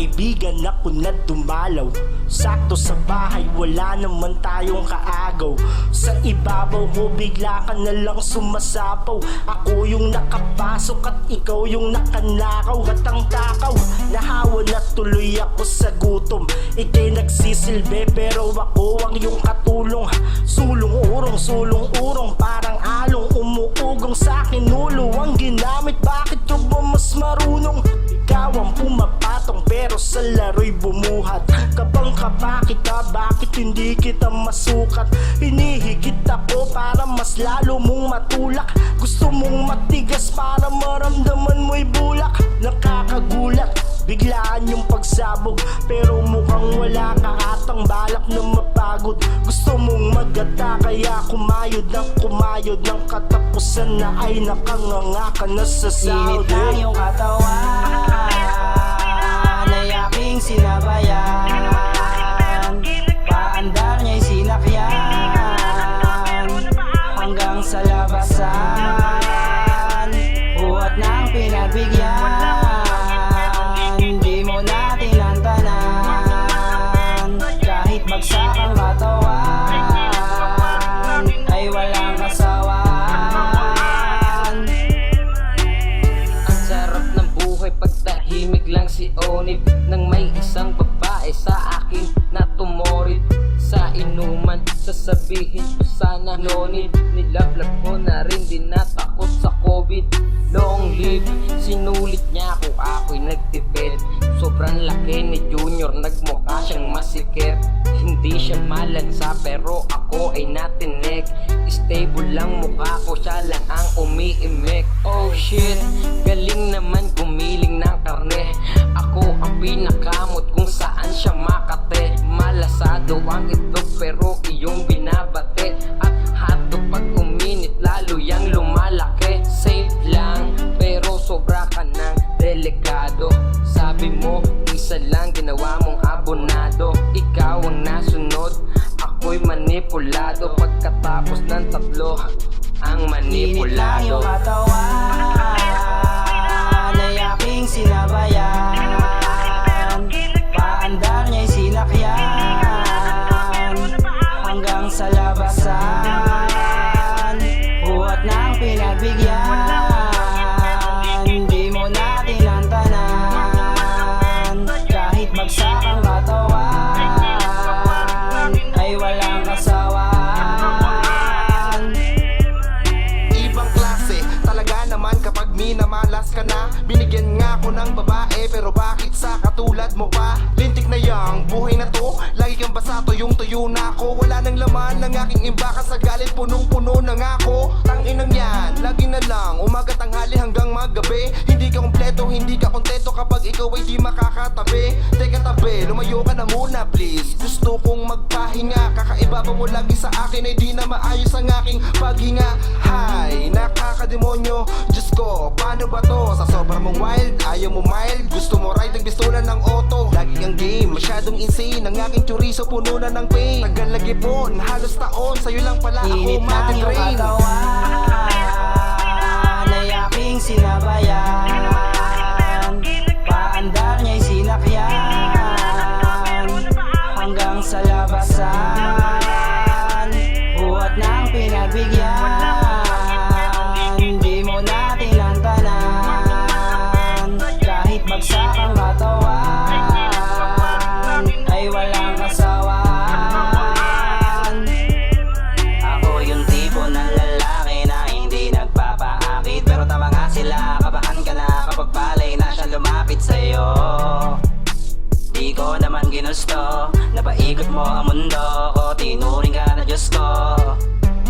kaibigan ako na dumalaw. Sakto sa bahay, wala naman tayong kaagaw. Sa ibabaw ko, bigla ka na lang sumasapaw. Ako yung nakapasok at ikaw yung nakanakaw. At ang takaw, nahawa na tuloy ako sa gutom. Ika'y nagsisilbi pero ako ang iyong katulong. Sulong urong, parang along umuugong sa akin ulo. Ang ginamit, bakit ka ba mas marunong? Ikaw ang pumapatong pero sa laro'y bumuhat. Kabang-kaba kita, bakit hindi kita masukat? Hinihigit ako para mas lalo mong matulak. Gusto mong matigas para maramdaman mo'y bulak. Nakakagulat, biglaan yung pagsabog, pero mukhang wala ka atang balak na mapagod. Gusto mong magata kaya kumayod ng katapusan na ay nakanganga ka na sa sahod. Init lang yung katawan ay aking sinabayan. Paandar niya'y sinakyan hanggang sa labasan. Buhat ng pinagbigyan, di mo na tinantanan. Kahit bagsak ang katawan ay walang kasawan. Ang sarap ng buhay pagtahimik lang si Onip, nang may isang babae sa akin na tumorit. Sa inuman, sasabihin ko sana nonit. Nilablag ko na rin, di natakot sa COVID. Long live, sinulit niya ako, ako'y nagtipid. Sobrang laki ni Junior, nagmukha siyang masikip. Hindi siya malansa pero ako ay natinig. Stable lang mukha ko, siya lang ang umiimik. Oh shit, galing naman gumiling ng karne. Ako ang pinakamot kung saan siya makate. Malasado ang itlog pero iyong binabate. At hotdog pag uminit lalo yang lumalaki. Safe lang pero sobra ka ng delikado. Sabi mo isa lang, ginawa mong abonado. Ikaw ang nasunod, ako'y manipulado. Pagkatapos ng tatlo, ang Init lang yung manipulado. katawan ay aking sinabayan. Paandar niya'y sinakyan hanggang sa labasan. Buhat ng pinagbigyan, di mo na tinantanan. Kahit bagsak ang katawan ay walang kasawan. Ibang klase, talaga naman kapag minamalas ka na. Binigyan nga ako ng babae, pero bakit sa katulad mo pa? Lintik na yang buhay na to, lagi kang basa, tuyong-tuyo na ako. Wala nang laman ng aking imbaka, sa galit punong-puno na nga ako. Tanginang yan, lagi na lang, umaga tanghali hanggang magabi. Hindi ka kompleto, hindi ka kontento kapag ikaw ay di makakatabi. Teka tabi, lumayo ka na muna please. Gusto kong magpahinga, kakaiba pa mo lagi sa akin ay di na maayos ang aking paghinga. Hay, nakakademonyo, Diyos ko, paano ba to? Sa sobrang mong wild, ayaw mo mild. Gusto mo ride ng pistola ng auto. Lagi kang game, masyadong insane. Ang aking chorizo puno na ng pain. Tagal lagi bon, halos taon, sa'yo lang pala ako Init lang yung matitrain. katawan ay aking sinabayan. Paandar niya'y sinakyan hanggang sa labasan. Buhat ng pinagbigyan, di mo na tinantanan. Kahit bagsak ang katawan ay walang kasawan. Ako yung tipo ng lalaki na hindi nagpapaakit, pero tama nga sila, kabahan ka na kapag palay na siya lumapit sa'yo. Di ko naman ginusto, napaikot mo ang mundo ko, tinuring ka na Diyos ko.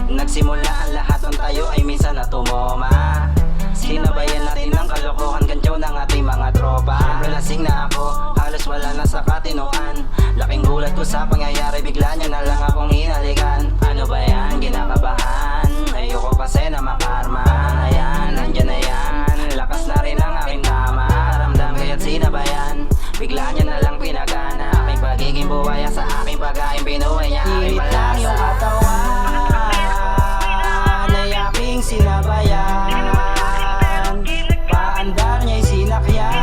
Nagsimula ang lahat ng tayo ay minsan na tumoma. Sinabayan natin ang kalokohan, kantyaw ng ating mga tropa. Siyempre lasing na ako, halos wala na sa katinuan. Laking gulat ko sa pangyayari, bigla niya na lang akong hinalikan. Ano ba yan, kinakabahan? Ayoko kasi na makarma. Ayan, nandyan na yan, lakas na rin ang aking tama. Ramdam kaya't sinabayan, bigla niya na lang pinagana. Aking pagiging buhaya sa aking pagkain, binuhay niya aking Init lang yung malasa. katawan ay aking sinabayan. Paandar niya'y sinakyan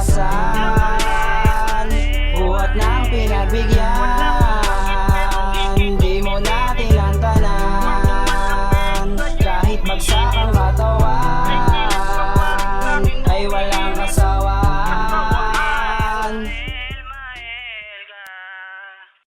kalikasan, buhat ng pinagbigyan.